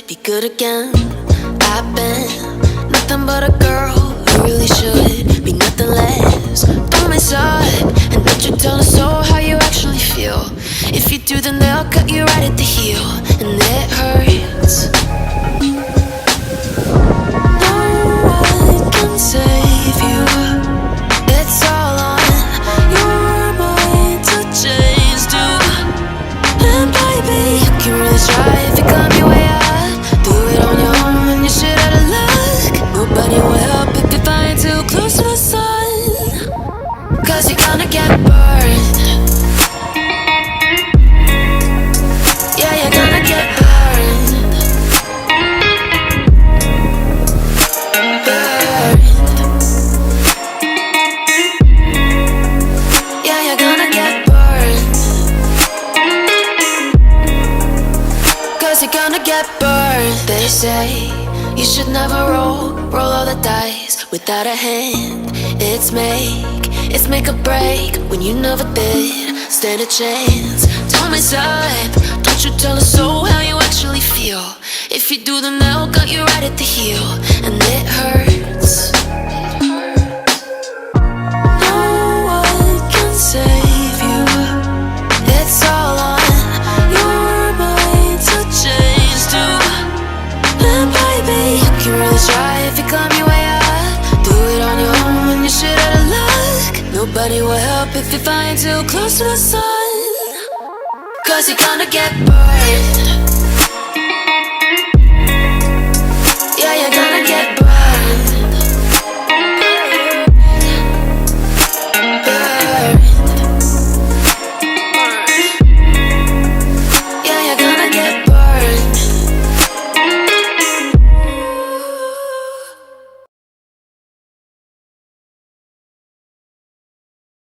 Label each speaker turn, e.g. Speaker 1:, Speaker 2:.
Speaker 1: be good again. I've been nothing but a girl who really should be nothing less. Don't mess up and let you tell us so how you actually feel. If you do, then they'll cut you right at the heel, and it hurts. No one can save you. It's all on your mind to change, dude. And baby, you can really try if you climb your way up. Do it on your own and you shit out of luck. Nobody will help if you're flying too close to the sun, 'cause you're gonna get burned. Yeah, you're gonna get burned. Burned. Yeah, you're gonna get burned. 'Cause you're gonna get burned. They say you should never roll all the dice without a hand. It's make or break when you never did stand a chance. Don't mess up, don't you tell us so how you actually feel. If you do, then they'll cut you right at the heel, and it hurts. No one can save you. It's all on your mind to change, dude. And baby, you can really try if you climb your way up. Do it on your own when you shit out of luck. Nobody will help if you're flying too close to the sun, 'cause you're gonna get burned.